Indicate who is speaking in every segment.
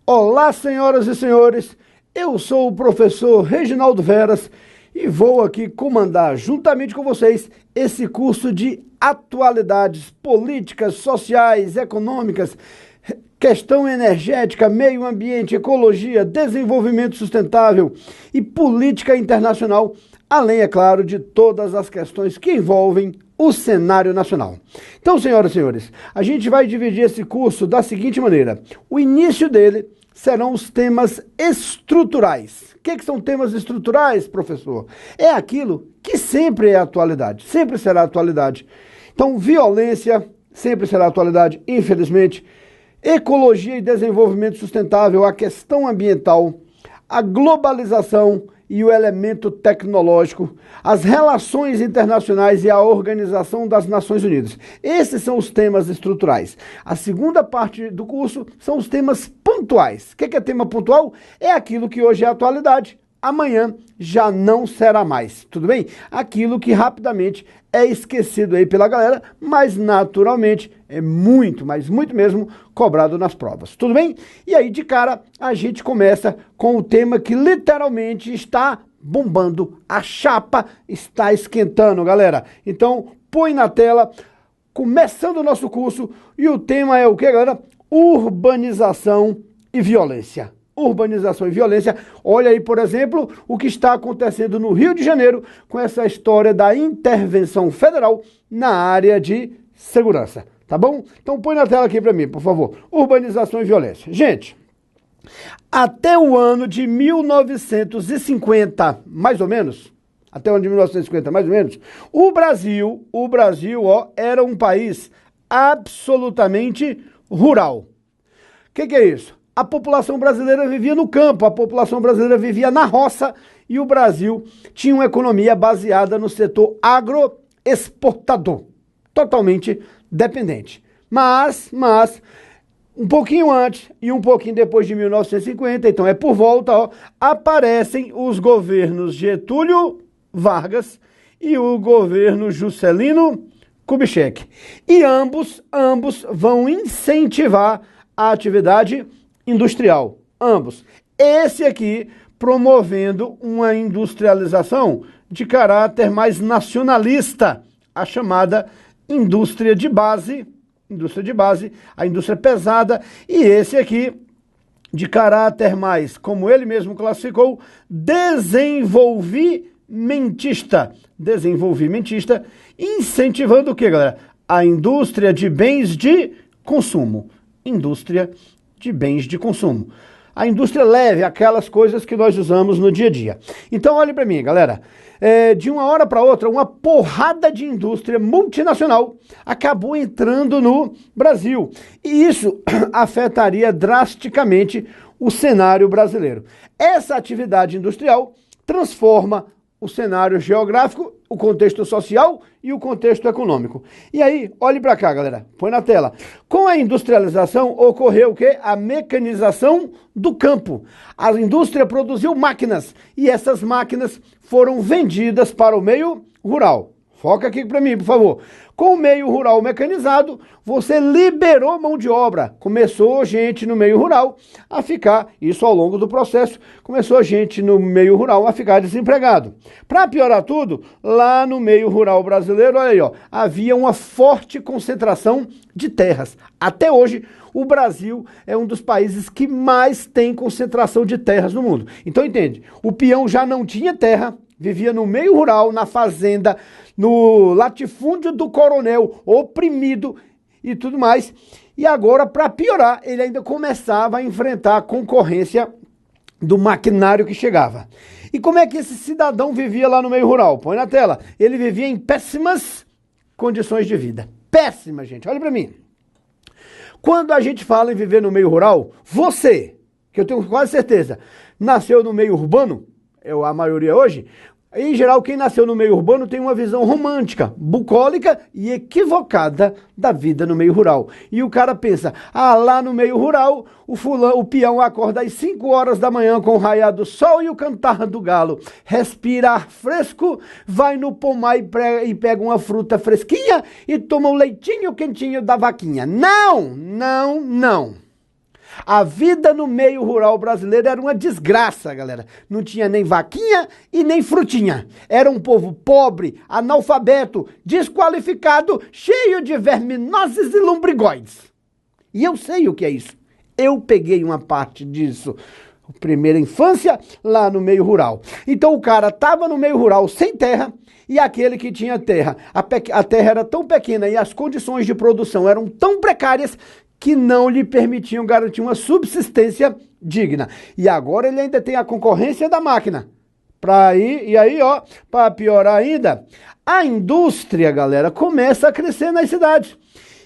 Speaker 1: Olá, senhoras e senhores, eu sou o professor Reginaldo Veras e vou aqui comandar, juntamente com vocês, esse curso de atualidades políticas, sociais, econômicas, questão energética, meio ambiente, ecologia, desenvolvimento sustentável e política internacional, além, é claro, de todas as questões que envolvem o cenário nacional. Então, senhoras e senhores, a gente vai dividir esse curso da seguinte maneira. O início dele serão os temas estruturais. O que são temas estruturais, professor? É aquilo que sempre é atualidade, sempre será atualidade. Então, violência sempre será atualidade, infelizmente. Ecologia e desenvolvimento sustentável, a questão ambiental, a globalização e o elemento tecnológico, as relações internacionais e a Organização das Nações Unidas. Esses são os temas estruturais. A segunda parte do curso são os temas pontuais. O que é tema pontual? É aquilo que hoje é atualidade, amanhã já não será mais, tudo bem? Aquilo que rapidamente é esquecido aí pela galera, mas naturalmente é muito, mas muito mesmo cobrado nas provas, tudo bem? E aí de cara a gente começa com o tema que literalmente está bombando, a chapa está esquentando, galera. Então põe na tela, começando o nosso curso, e o tema é o que, galera? Urbanização e violência. Urbanização e violência. Olha aí, por exemplo, o que está acontecendo no Rio de Janeiro com essa história da intervenção federal na área de segurança, tá bom? Então põe na tela aqui para mim, por favor. Urbanização e violência. Gente, até o ano de 1950, mais ou menos, até o ano de 1950, mais ou menos, o Brasil, era um país absolutamente rural. O que é isso? A população brasileira vivia no campo, a população brasileira vivia na roça e o Brasil tinha uma economia baseada no setor agroexportador, totalmente dependente. Mas, um pouquinho antes e um pouquinho depois de 1950, então é por volta, aparecem os governos Getúlio Vargas e o governo Juscelino Kubitschek. E ambos vão incentivar a atividade industrial, ambos. Esse aqui promovendo uma industrialização de caráter mais nacionalista, a chamada indústria de base, a indústria pesada, e esse aqui de caráter mais, como ele mesmo classificou, desenvolvimentista, incentivando o que, galera? A indústria de bens de consumo, A indústria leve, aquelas coisas que nós usamos no dia a dia. Então, olhe para mim, galera. De uma hora para outra, uma porrada de indústria multinacional acabou entrando no Brasil. E isso afetaria drasticamente o cenário brasileiro. Essa atividade industrial transforma o cenário geográfico, o contexto social e o contexto econômico. E aí, olhe para cá, galera, põe na tela. Com a industrialização ocorreu o quê? A mecanização do campo. A indústria produziu máquinas e essas máquinas foram vendidas para o meio rural. Foca aqui para mim, por favor. Com o meio rural mecanizado, você liberou mão de obra. Começou gente no meio rural a ficar, isso ao longo do processo, começou gente no meio rural a ficar desempregado. Para piorar tudo, lá no meio rural brasileiro, olha aí, havia uma forte concentração de terras. Até hoje, o Brasil é um dos países que mais tem concentração de terras no mundo. Então, entende? O peão já não tinha terra, vivia no meio rural, na fazenda, no latifúndio do coronel, oprimido e tudo mais. E agora, para piorar, ele ainda começava a enfrentar a concorrência do maquinário que chegava. E como é que esse cidadão vivia lá no meio rural? Põe na tela. Ele vivia em péssimas condições de vida. Péssima, gente. Olha para mim. Quando a gente fala em viver no meio rural, você, que eu tenho quase certeza, nasceu no meio urbano, a maioria hoje, em geral, quem nasceu no meio urbano tem uma visão romântica, bucólica e equivocada da vida no meio rural. E o cara pensa, lá no meio rural, o peão acorda às 5 horas da manhã com o raiar do sol e o cantar do galo. Respira ar fresco, vai no pomar e pega uma fruta fresquinha e toma um leitinho quentinho da vaquinha. Não! A vida no meio rural brasileiro era uma desgraça, galera. Não tinha nem vaquinha e nem frutinha. Era um povo pobre, analfabeto, desqualificado, cheio de verminoses e lombrigoides. E eu sei o que é isso. Eu peguei uma parte disso. Primeira infância lá no meio rural. Então o cara estava no meio rural sem terra e aquele que tinha terra. A terra era tão pequena e as condições de produção eram tão precárias que não lhe permitiam garantir uma subsistência digna. E agora ele ainda tem a concorrência da máquina. Para piorar ainda, a indústria, galera, começa a crescer nas cidades.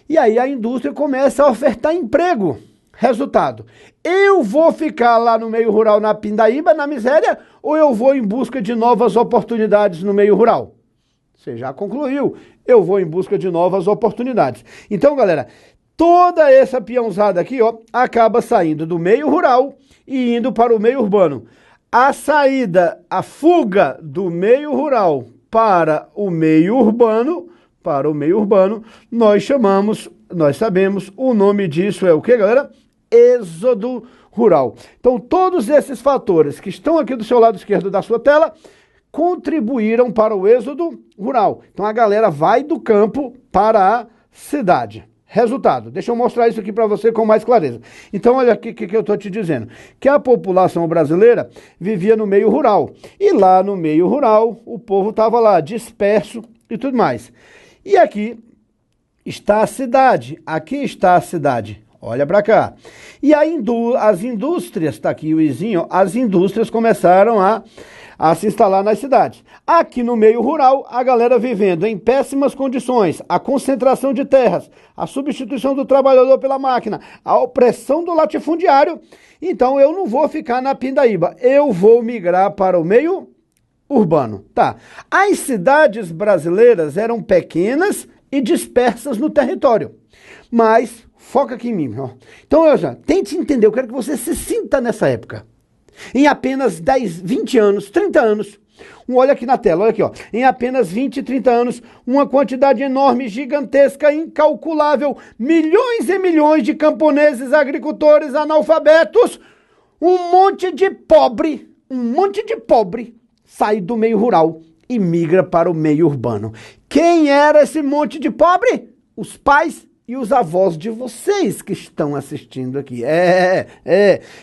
Speaker 1: E aí a indústria começa a ofertar emprego. Resultado, eu vou ficar lá no meio rural na pindaíba, na miséria, ou eu vou em busca de novas oportunidades no meio rural? Você já concluiu, eu vou em busca de novas oportunidades. Então, galera, toda essa peãozada aqui, acaba saindo do meio rural e indo para o meio urbano. A saída, a fuga do meio rural para o meio urbano, nós sabemos, o nome disso é o que, galera? Êxodo rural. Então, todos esses fatores que estão aqui do seu lado esquerdo da sua tela contribuíram para o êxodo rural. Então, a galera vai do campo para a cidade. Resultado, deixa eu mostrar isso aqui para você com mais clareza. Então, olha aqui o que eu estou te dizendo. Que a população brasileira vivia no meio rural. E lá no meio rural, o povo estava lá disperso e tudo mais. E aqui está a cidade. Aqui está a cidade. Olha para cá. E as indústrias, está aqui o izinho, as indústrias começaram a se instalar nas cidades. Aqui no meio rural, a galera vivendo em péssimas condições, a concentração de terras, a substituição do trabalhador pela máquina, a opressão do latifundiário. Então eu não vou ficar na pindaíba, eu vou migrar para o meio urbano. Tá. As cidades brasileiras eram pequenas e dispersas no território, mas foca aqui em mim. Então, tente entender, eu quero que você se sinta nessa época. Em apenas 10, 20 anos, 30 anos, olha aqui na tela, olha aqui, em apenas 20, 30 anos, uma quantidade enorme, gigantesca, incalculável, milhões e milhões de camponeses, agricultores, analfabetos, um monte de pobre sai do meio rural e migra para o meio urbano. Quem era esse monte de pobre? Os pais e os avós de vocês que estão assistindo aqui.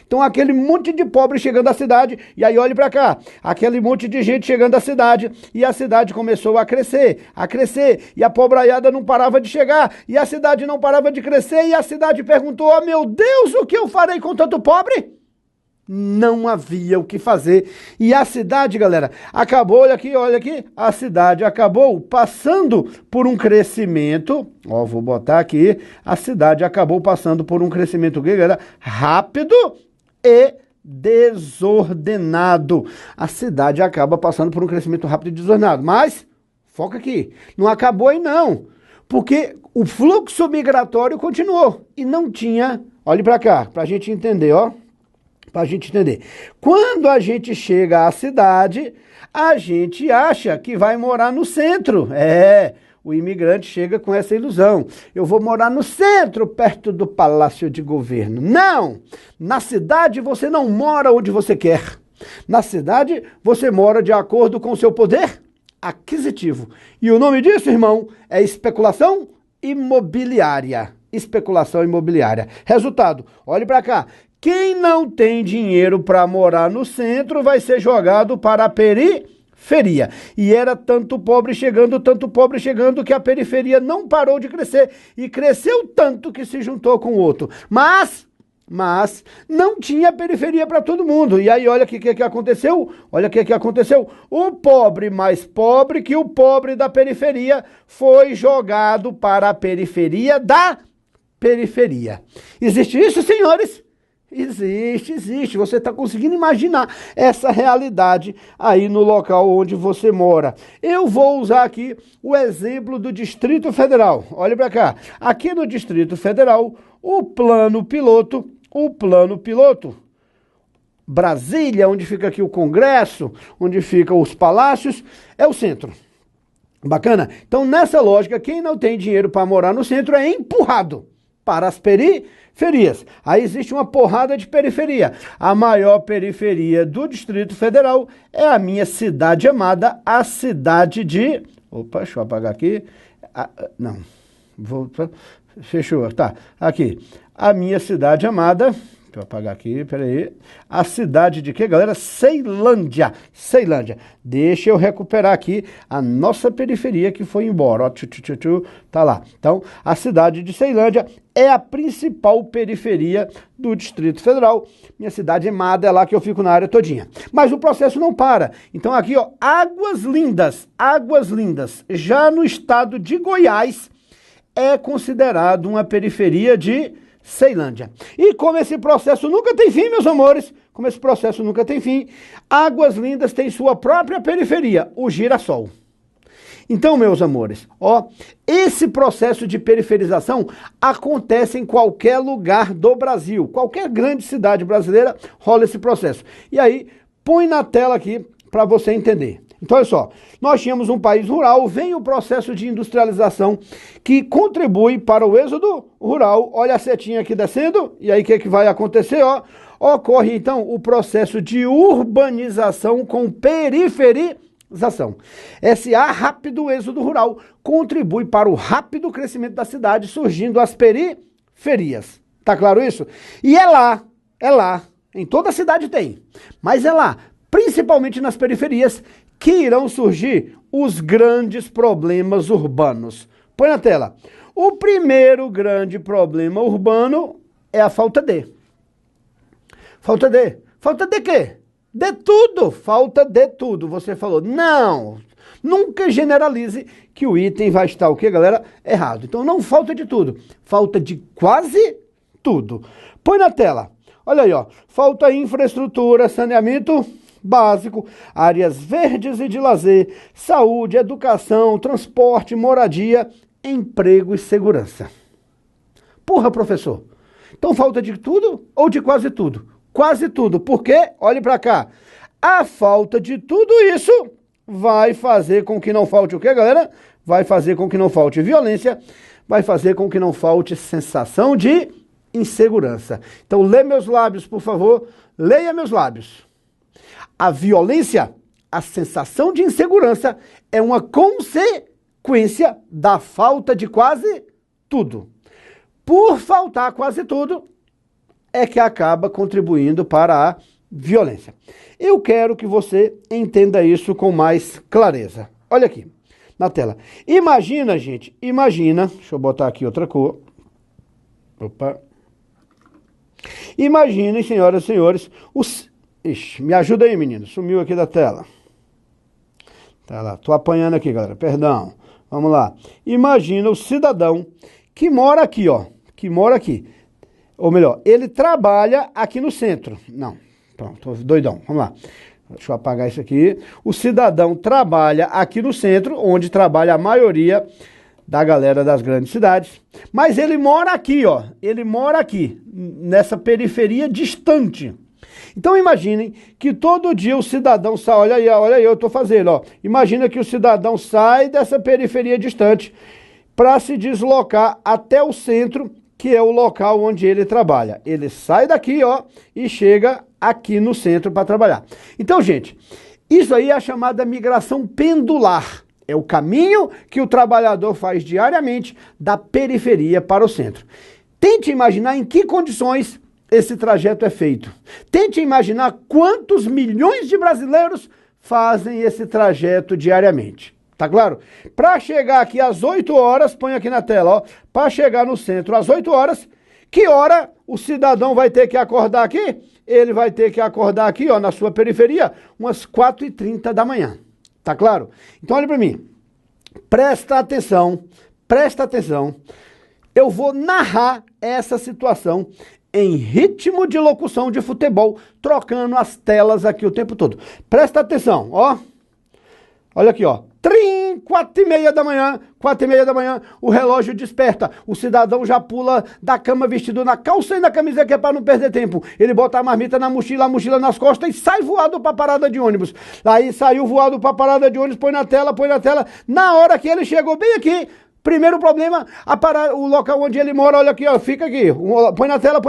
Speaker 1: Então aquele monte de pobre chegando à cidade, e aí olhe para cá, aquele monte de gente chegando à cidade, e a cidade começou a crescer, e a pobraiada não parava de chegar, e a cidade não parava de crescer, e a cidade perguntou: oh, meu Deus, o que eu farei com tanto pobre? Não havia o que fazer. E a cidade, galera, acabou, olha aqui, a cidade acabou passando por um crescimento, vou botar aqui, a cidade acabou passando por um crescimento, galera, rápido e desordenado. A cidade acaba passando por um crescimento rápido e desordenado, mas, foca aqui, não acabou aí não, porque o fluxo migratório continuou e não tinha, olhe para cá, pra gente entender, para a gente entender. Quando a gente chega à cidade, a gente acha que vai morar no centro. O imigrante chega com essa ilusão. Eu vou morar no centro, perto do Palácio de Governo. Não! Na cidade você não mora onde você quer. Na cidade você mora de acordo com o seu poder aquisitivo. E o nome disso, irmão, é especulação imobiliária. Especulação imobiliária. Resultado, olhe para cá. Quem não tem dinheiro para morar no centro vai ser jogado para a periferia. E era tanto pobre chegando, que a periferia não parou de crescer. E cresceu tanto que se juntou com o outro. Mas não tinha periferia para todo mundo. E aí olha o que aconteceu. O pobre mais pobre que o pobre da periferia foi jogado para a periferia da periferia. Existe isso, senhores? Existe. Você está conseguindo imaginar essa realidade aí no local onde você mora. Eu vou usar aqui o exemplo do Distrito Federal. Olha para cá. Aqui no Distrito Federal, o plano piloto, Brasília, onde fica aqui o Congresso, onde ficam os palácios, é o centro. Bacana? Então, nessa lógica, quem não tem dinheiro para morar no centro é empurrado para as periferias. Aí existe uma porrada de periferia. A maior periferia do Distrito Federal é a minha cidade amada, a cidade de... Opa, deixa eu apagar aqui. Não, fechou, tá, aqui. A minha cidade amada... Deixa eu apagar aqui, peraí. A cidade de quê, galera? Ceilândia. Ceilândia. Deixa eu recuperar aqui a nossa periferia que foi embora. Ó, tá lá. Então, a cidade de Ceilândia é a principal periferia do Distrito Federal. Minha cidade amada é lá que eu fico na área todinha. Mas o processo não para. Então, aqui, ó, Águas Lindas. Águas Lindas. Já no estado de Goiás, é considerado uma periferia de Ceilândia. E como esse processo nunca tem fim, meus amores, como esse processo nunca tem fim, Águas Lindas tem sua própria periferia, o Girassol. Então, meus amores, ó, esse processo de periferização acontece em qualquer lugar do Brasil, qualquer grande cidade brasileira rola esse processo. E aí, põe na tela aqui para você entender. Então, olha só, nós tínhamos um país rural, vem o processo de industrialização que contribui para o êxodo rural. Olha a setinha aqui descendo, e aí o que vai acontecer? Ó, ocorre, então, o processo de urbanização com periferização. Esse rápido êxodo rural contribui para o rápido crescimento da cidade, surgindo as periferias. Tá claro isso? E é lá, em toda a cidade tem, mas é lá, principalmente nas periferias, que irão surgir os grandes problemas urbanos. Põe na tela. O primeiro grande problema urbano é a falta de. Falta de. Falta de quê? De tudo. Falta de tudo. Você falou, não, nunca generalize que o item vai estar o quê, galera? Errado. Então não falta de tudo. Falta de quase tudo. Põe na tela. Olha aí, ó. Falta infraestrutura, saneamento básico, áreas verdes e de lazer, saúde, educação, transporte, moradia, emprego e segurança. Porra, professor. Então falta de tudo ou de quase tudo? Quase tudo. Por quê? Olhe para cá. A falta de tudo isso vai fazer com que não falte o quê, galera? Vai fazer com que não falte violência, vai fazer com que não falte sensação de insegurança. Então lê meus lábios, por favor. Leia meus lábios. A violência, a sensação de insegurança é uma consequência da falta de quase tudo. Por faltar quase tudo, é que acaba contribuindo para a violência. Eu quero que você entenda isso com mais clareza. Olha aqui, na tela. Imagina, gente, deixa eu botar aqui outra cor. Opa. Imaginem, senhoras e senhores, Ixi, me ajuda aí, menino. Sumiu aqui da tela. Tá lá, tô apanhando aqui, galera. Perdão. Vamos lá. Imagina o cidadão que mora aqui, ó. Que mora aqui. Ou melhor, ele trabalha aqui no centro. Não, pronto, tô doidão. Vamos lá. Deixa eu apagar isso aqui. O cidadão trabalha aqui no centro, onde trabalha a maioria da galera das grandes cidades. Mas ele mora aqui, ó. Ele mora aqui, nessa periferia distante. Então imaginem que todo dia o cidadão sai, olha aí, eu tô fazendo, ó. Imagina que o cidadão sai dessa periferia distante para se deslocar até o centro, que é o local onde ele trabalha. Ele sai daqui, ó, e chega aqui no centro para trabalhar. Então, gente, isso aí é a chamada migração pendular. É o caminho que o trabalhador faz diariamente da periferia para o centro. Tente imaginar em que condições esse trajeto é feito. Tente imaginar quantos milhões de brasileiros fazem esse trajeto diariamente. Tá claro? Para chegar aqui às 8 horas, põe aqui na tela, ó. Para chegar no centro às 8 horas, que hora o cidadão vai ter que acordar aqui? Ele vai ter que acordar aqui, ó, na sua periferia, umas 4h30 da manhã. Tá claro? Então olha para mim. Presta atenção. Presta atenção. Eu vou narrar essa situação em ritmo de locução de futebol, trocando as telas aqui o tempo todo. Presta atenção, ó. Olha aqui, ó. 4h30 da manhã, 4h30 da manhã, o relógio desperta. O cidadão já pula da cama vestido na calça e na camisa, que é para não perder tempo. Ele bota a marmita na mochila, a mochila nas costas e sai voado para a parada de ônibus. Aí saiu voado para a parada de ônibus, põe na tela. Na hora que ele chegou bem aqui, Primeiro problema, o local onde ele mora, olha aqui, ó, fica aqui, põe na tela,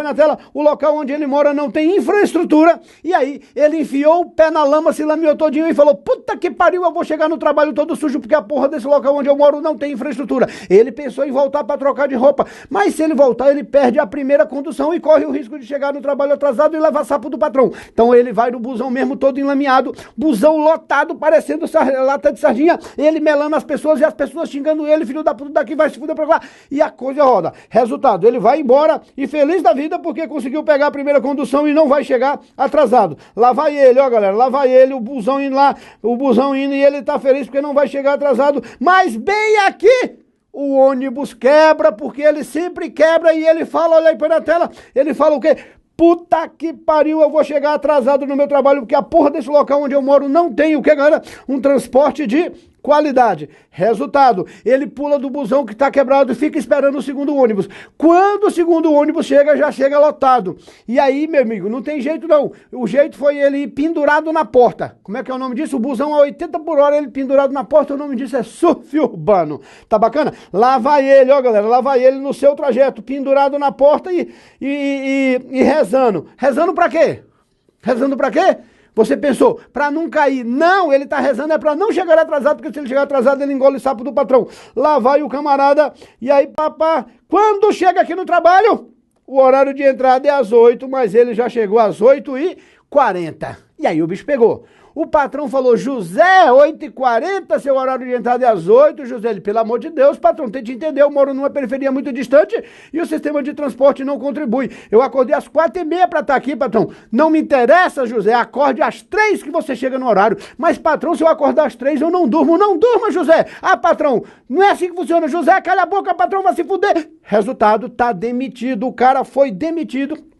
Speaker 1: o local onde ele mora não tem infraestrutura, e aí ele enfiou o pé na lama, se lameou todinho e falou, puta que pariu, eu vou chegar no trabalho todo sujo, porque a porra desse local onde eu moro não tem infraestrutura. Ele pensou em voltar para trocar de roupa, mas se ele voltar, ele perde a primeira condução e corre o risco de chegar no trabalho atrasado e levar sapo do patrão. Então ele vai no busão mesmo todo enlameado, busão lotado, parecendo lata de sardinha, ele melando as pessoas e as pessoas xingando ele, filho da puta, daqui vai se fuder pra lá, e a coisa roda. Resultado, ele vai embora e feliz da vida porque conseguiu pegar a primeira condução e não vai chegar atrasado. Lá vai ele, ó galera, lá vai ele, o busão indo lá, o busão indo e ele tá feliz porque não vai chegar atrasado, mas bem aqui o ônibus quebra, porque ele sempre quebra e ele fala, olha aí na tela, ele fala o quê? Puta que pariu, eu vou chegar atrasado no meu trabalho, porque a porra desse local onde eu moro não tem o que, galera? Um transporte de qualidade. Resultado, ele pula do busão que tá quebrado e fica esperando o segundo ônibus. Quando o segundo ônibus chega, já chega lotado. E aí, meu amigo, não tem jeito não. O jeito foi ele ir pendurado na porta. Como é que é o nome disso? O busão a 80 por hora, ele pendurado na porta, o nome disso é surf urbano. Tá bacana? Lá vai ele, ó galera, lá vai ele no seu trajeto, pendurado na porta e rezando. Rezando pra quê? Rezando pra quê? Você pensou, para não cair. Não, ele tá rezando é para não chegar atrasado, porque se ele chegar atrasado, ele engole o sapo do patrão. Lá vai o camarada, e aí, papá, quando chega aqui no trabalho, o horário de entrada é às 8, mas ele já chegou às 8h40. E aí o bicho pegou. O patrão falou, José, 8h40, seu horário de entrada é às 8, José, ele, pelo amor de Deus, patrão, tente entender, eu moro numa periferia muito distante e o sistema de transporte não contribui. Eu acordei às 4h30 para estar aqui, patrão. Não me interessa, José, acorde às 3 que você chega no horário. Mas, patrão, se eu acordar às 3, eu não durmo. Não durma, José. Ah, patrão, não é assim que funciona, José, cala a boca, patrão, vai se fuder. Resultado, tá demitido, o cara foi demitido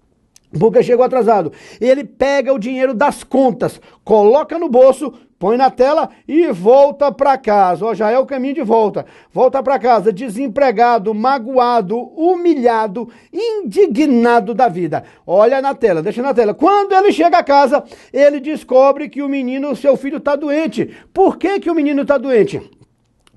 Speaker 1: porque chegou atrasado. Ele pega o dinheiro das contas, coloca no bolso, põe na tela e volta para casa. Ó, já é o caminho de volta. Volta para casa desempregado, magoado, humilhado, indignado da vida. Olha na tela, deixa na tela. Quando ele chega a casa, ele descobre que o menino, seu filho, tá doente. Por que que o menino tá doente?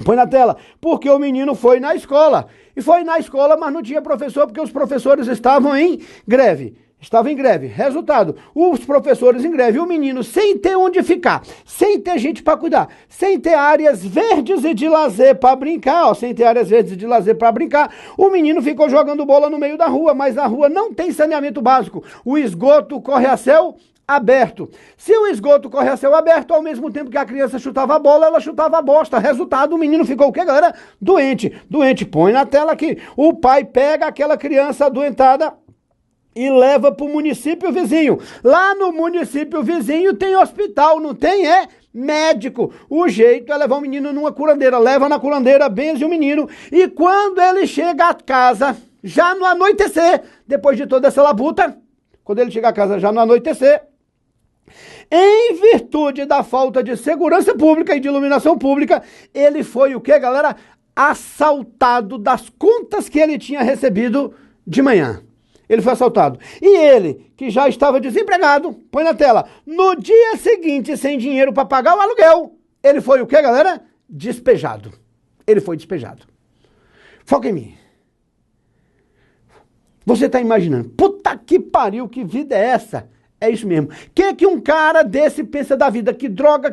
Speaker 1: Põe na tela. Porque o menino foi na escola. E foi na escola, mas não tinha professor, porque os professores estavam em greve. Estava em greve. Resultado, os professores em greve, o menino sem ter onde ficar, sem ter gente para cuidar, sem ter áreas verdes e de lazer para brincar, ó, sem ter áreas verdes e de lazer para brincar, o menino ficou jogando bola no meio da rua, mas na rua não tem saneamento básico. O esgoto corre a céu aberto. Se o esgoto corre a céu aberto, ao mesmo tempo que a criança chutava a bola, ela chutava a bosta. Resultado, o menino ficou o quê, galera? Doente. Doente, põe na tela aqui. O pai pega aquela criança adoentada e leva para o município vizinho. Lá no município vizinho tem hospital, não tem? É médico. O jeito é levar o menino numa curandeira. Leva na curandeira, benze o menino. E quando ele chega a casa, já no anoitecer, depois de toda essa labuta, quando ele chega a casa já no anoitecer, em virtude da falta de segurança pública e de iluminação pública, ele foi o quê, galera? Assaltado das contas que ele tinha recebido de manhã. Ele foi assaltado. E ele, que já estava desempregado, põe na tela, no dia seguinte, sem dinheiro para pagar o aluguel, ele foi o quê, galera? Despejado. Ele foi despejado. Foca em mim. Você tá imaginando, puta que pariu, que vida é essa? É isso mesmo. Que um cara desse pensa da vida? Que droga,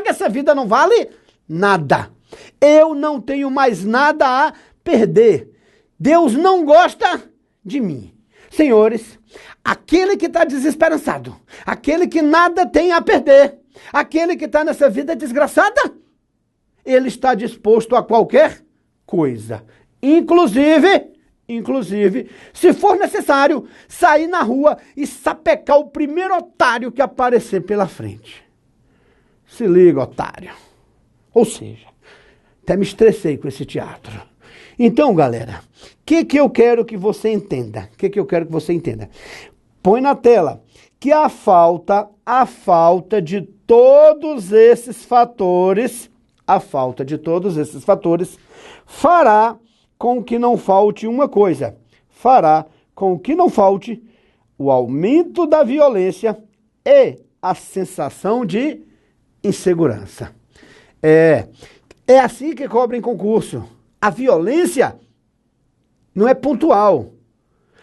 Speaker 1: essa vida não vale nada. Eu não tenho mais nada a perder. Deus não gosta de mim. Senhores, aquele que está desesperançado, aquele que nada tem a perder, aquele que está nessa vida desgraçada, ele está disposto a qualquer coisa. Inclusive, se for necessário, sair na rua e sapecar o primeiro otário que aparecer pela frente. Se liga, otário. Ou seja, até me estressei com esse teatro. Então, galera, o que eu quero que você entenda? Põe na tela que a falta de todos esses fatores, fará com que não falte uma coisa. Fará com que não falte o aumento da violência e a sensação de insegurança. É assim que cobra em concurso. A violência não é pontual.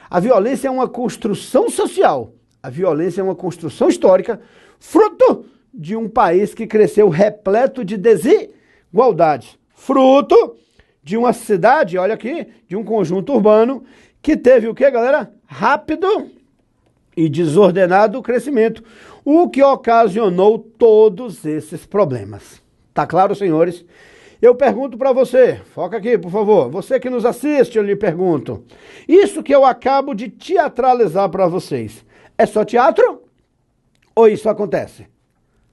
Speaker 1: A violência é uma construção social. A violência é uma construção histórica, fruto de um país que cresceu repleto de desigualdades. Fruto de uma cidade, olha aqui, de um conjunto urbano que teve o que, galera? Rápido e desordenado crescimento, o que ocasionou todos esses problemas. Tá claro, senhores? Eu pergunto para você, foca aqui, por favor, você que nos assiste, eu lhe pergunto, isso que eu acabo de teatralizar para vocês, é só teatro? Ou isso acontece?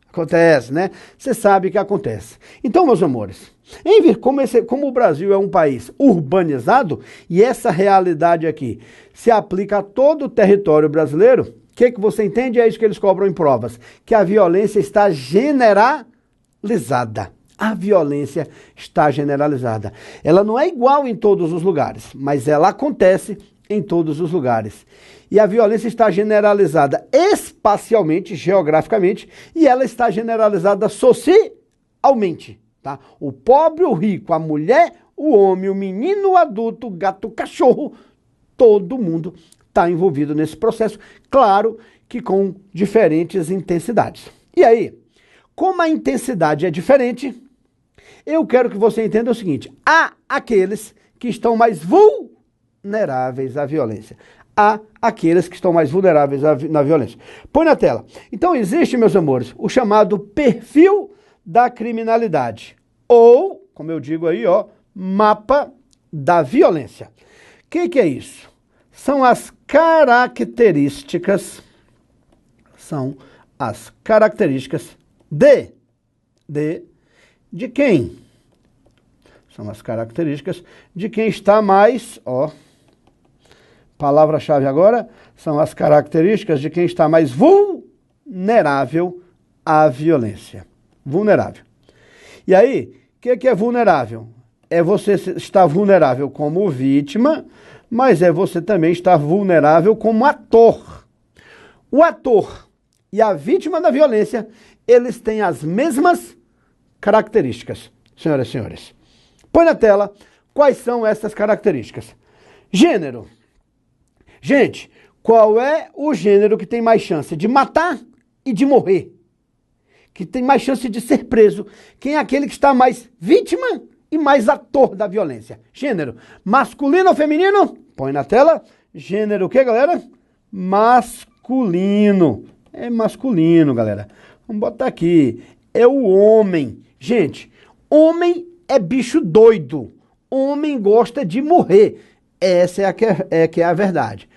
Speaker 1: Acontece, né? Você sabe que acontece. Então, meus amores, como o Brasil é um país urbanizado, e essa realidade aqui se aplica a todo o território brasileiro, o que você entende? É isso que eles cobram em provas, que a violência está generalizada. A violência está generalizada. Ela não é igual em todos os lugares, mas ela acontece em todos os lugares. E a violência está generalizada espacialmente, geograficamente, e ela está generalizada socialmente. Tá? O pobre, o rico, a mulher, o homem, o menino, o adulto, o gato, o cachorro, todo mundo está envolvido nesse processo, claro que com diferentes intensidades. E aí, como a intensidade é diferente, eu quero que você entenda o seguinte, há aqueles que estão mais vulneráveis à violência. Há aqueles que estão mais vulneráveis na violência. Põe na tela. Então existe, meus amores, o chamado perfil da criminalidade. Ou, como eu digo aí, ó, mapa da violência. O que é isso? São as características de quem? São as características de quem está mais, ó, palavra-chave agora, são as características de quem está mais vulnerável à violência. Vulnerável. E aí, o que é vulnerável? É você estar vulnerável como vítima, mas é você também estar vulnerável como ator. O ator e a vítima da violência, eles têm as mesmas características, senhoras e senhores. Põe na tela quais são essas características. Gênero. Gente, qual é o gênero que tem mais chance de matar e de morrer? Que tem mais chance de ser preso? Quem é aquele que está mais vítima e mais ator da violência? Gênero. Masculino ou feminino? Põe na tela. Gênero o que, galera? Masculino. É masculino, galera. Vamos botar aqui. É o homem. Gente, homem é bicho doido. Homem gosta de morrer. Essa é a verdade.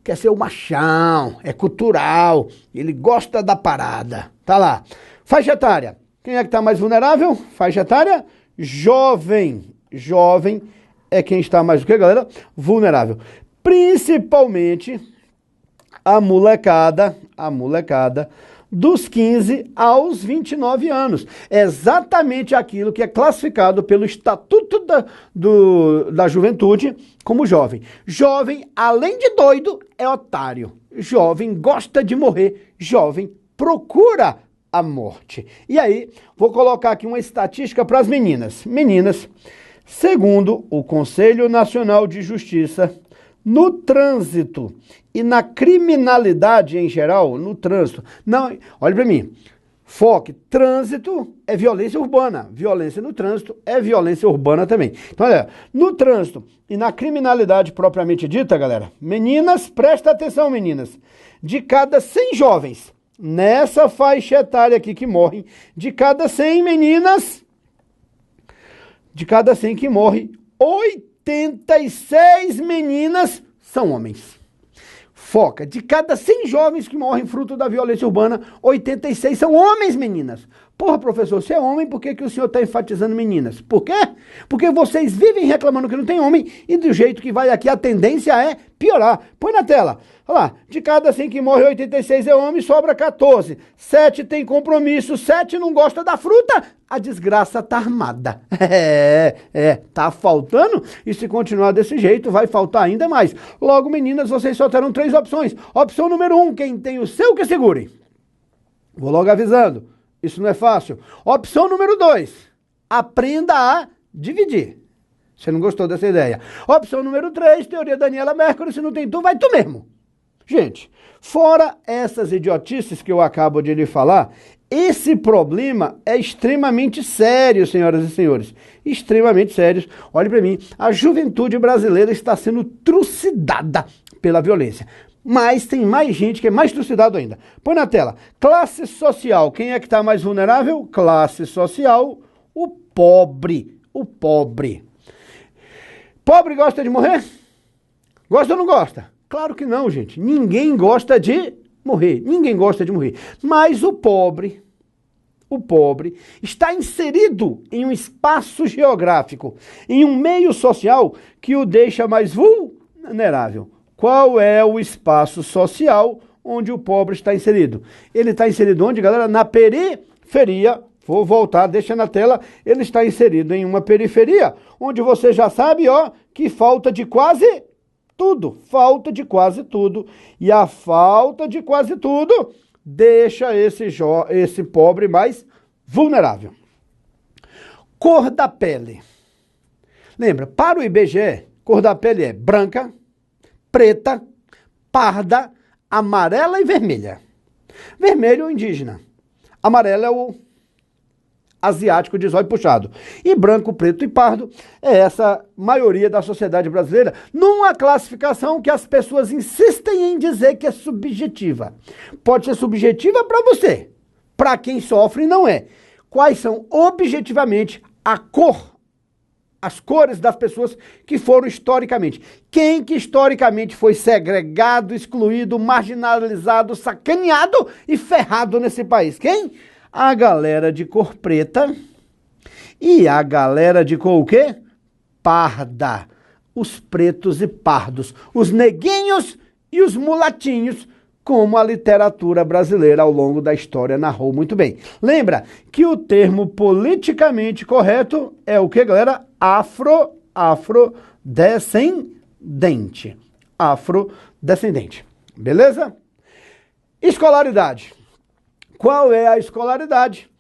Speaker 1: Quer ser o machão, é cultural, ele gosta da parada. Tá lá. Faixa etária. Quem é que está mais vulnerável? Faixa etária? Jovem. Jovem é quem está mais o quê, galera? Vulnerável. Principalmente a molecada dos 15 aos 29 anos. É exatamente aquilo que é classificado pelo Estatuto da Juventude como jovem. Jovem, além de doido, é otário. Jovem gosta de morrer. Jovem procura a morte. E aí, vou colocar aqui uma estatística para as meninas. Meninas, segundo o Conselho Nacional de Justiça, no trânsito e na criminalidade em geral, no trânsito. Não, olha para mim. Foque, trânsito é violência urbana. Violência no trânsito é violência urbana também. Então, olha, no trânsito e na criminalidade propriamente dita, galera, meninas, presta atenção, meninas. De cada 100 jovens, nessa faixa etária aqui que morrem, de cada 100 meninas, de cada 100 que morrem, 86 meninas são homens. Foca, de cada 100 jovens que morrem fruto da violência urbana, 86 são homens, meninas. Porra, professor, você é homem, por que o senhor está enfatizando meninas? Por quê? Porque vocês vivem reclamando que não tem homem e do jeito que vai aqui a tendência é piorar. Põe na tela. Olha lá, de cada 100 que morre, 86 é homem, sobra 14. 7 tem compromisso, 7 não gosta da fruta. A desgraça tá armada. Tá faltando e se continuar desse jeito vai faltar ainda mais. Logo, meninas, vocês só terão 3 opções. Opção número 1, quem tem o seu que segure. Vou logo avisando. Isso não é fácil. Opção número 2, aprenda a dividir. Você não gostou dessa ideia. Opção número 3, teoria Daniela Mercury, se não tem tu, vai tu mesmo. Gente, fora essas idiotices que eu acabo de lhe falar, esse problema é extremamente sério, senhoras e senhores. Extremamente sério. Olhe para mim, a juventude brasileira está sendo trucidada pela violência. Mas tem mais gente que é mais trucidado ainda. Põe na tela. Classe social. Quem é que está mais vulnerável? Classe social, o pobre. O pobre. Pobre gosta de morrer? Gosta ou não gosta? Claro que não, gente. Ninguém gosta de morrer. Ninguém gosta de morrer. Mas o pobre está inserido em um espaço geográfico, em um meio social que o deixa mais vulnerável. Qual é o espaço social onde o pobre está inserido? Ele está inserido onde, galera? Na periferia. Vou voltar, deixa na tela. Ele está inserido em uma periferia, onde você já sabe, ó, que falta de quase tudo. Falta de quase tudo. E a falta de quase tudo deixa esse pobre mais vulnerável. Cor da pele. Lembra, para o IBGE, cor da pele é branca, preta, parda, amarela e vermelha. Vermelho é o indígena. Amarelo é o asiático de zóio puxado. E branco, preto e pardo é essa maioria da sociedade brasileira, numa classificação que as pessoas insistem em dizer que é subjetiva. Pode ser subjetiva para você, para quem sofre não é. Quais são objetivamente as cores das pessoas que foram historicamente? Quem que historicamente foi segregado, excluído, marginalizado, sacaneado e ferrado nesse país? Quem? A galera de cor preta e a galera de cor o quê? Parda. Os pretos e pardos, os neguinhos e os mulatinhos, como a literatura brasileira ao longo da história narrou muito bem. Lembra que o termo politicamente correto é o que, galera? Afrodescendente. Afrodescendente. Beleza? Escolaridade. Qual é a escolaridade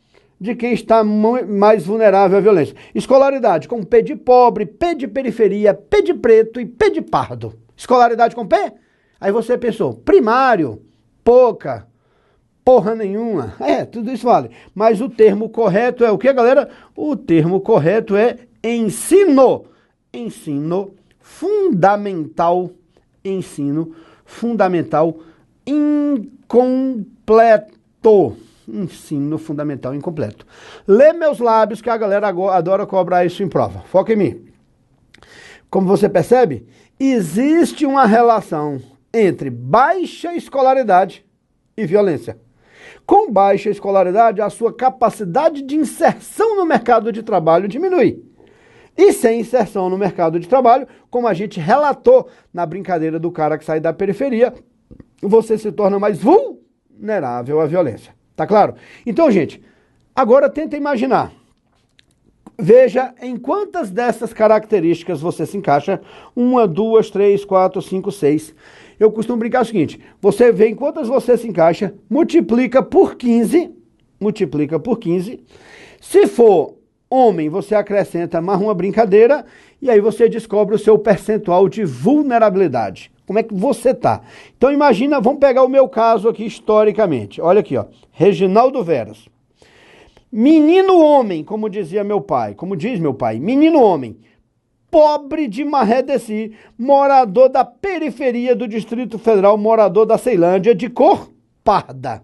Speaker 1: de quem está mais vulnerável à violência? Escolaridade com P de pobre, P de periferia, P de preto e P de pardo. Escolaridade com P? Aí você pensou, primário, pouca, porra nenhuma. Tudo isso vale. Mas o termo correto é o que, galera? O termo correto é ensino. Ensino fundamental. Ensino fundamental incompleto. Ensino fundamental incompleto. Lê meus lábios que a galera adora cobrar isso em prova. Foca em mim. Como você percebe, existe uma relação entre baixa escolaridade e violência. Com baixa escolaridade, a sua capacidade de inserção no mercado de trabalho diminui. E sem inserção no mercado de trabalho, como a gente relatou na brincadeira do cara que sai da periferia, você se torna mais vulnerável à violência. Tá claro? Então, gente, agora tenta imaginar. Veja em quantas dessas características você se encaixa. 1, 2, 3, 4, 5, 6. Eu costumo brincar o seguinte, você vê em quantas você se encaixa, multiplica por 15, Se for homem, você acrescenta mais uma brincadeira e aí você descobre o seu percentual de vulnerabilidade. Como é que você tá? Então imagina, vamos pegar o meu caso aqui historicamente. Olha aqui, ó, Reginaldo Veras. Menino homem, como dizia meu pai, como diz meu pai, menino homem, pobre de Maré Desci, morador da periferia do Distrito Federal, morador da Ceilândia, de cor parda.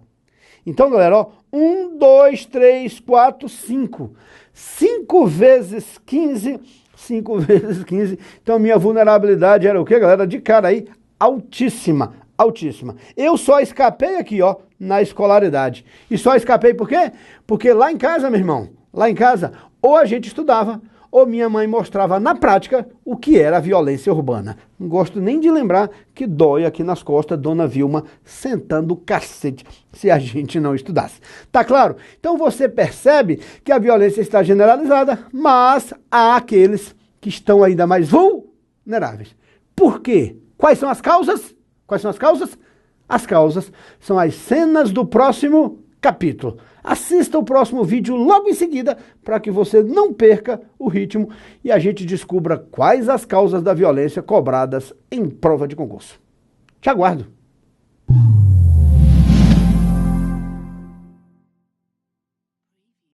Speaker 1: Então, galera, ó, 1, 2, 3, 4, 5. 5 vezes 15, 5 vezes 15. Então, minha vulnerabilidade era o quê, galera? De cara aí, altíssima, altíssima. Eu só escapei aqui, ó, na escolaridade. E só escapei por quê? Porque lá em casa, meu irmão, lá em casa, ou a gente estudava, ou minha mãe mostrava na prática o que era a violência urbana. Não gosto nem de lembrar que dói aqui nas costas Dona Vilma sentando o cacete se a gente não estudasse. Tá claro? Então você percebe que a violência está generalizada, mas há aqueles que estão ainda mais vulneráveis. Por quê? Quais são as causas? Quais são as causas? As causas são as cenas do próximo capítulo. Assista o próximo vídeo logo em seguida para que você não perca o ritmo e a gente descubra quais as causas da violência cobradas em prova de concurso. Te aguardo!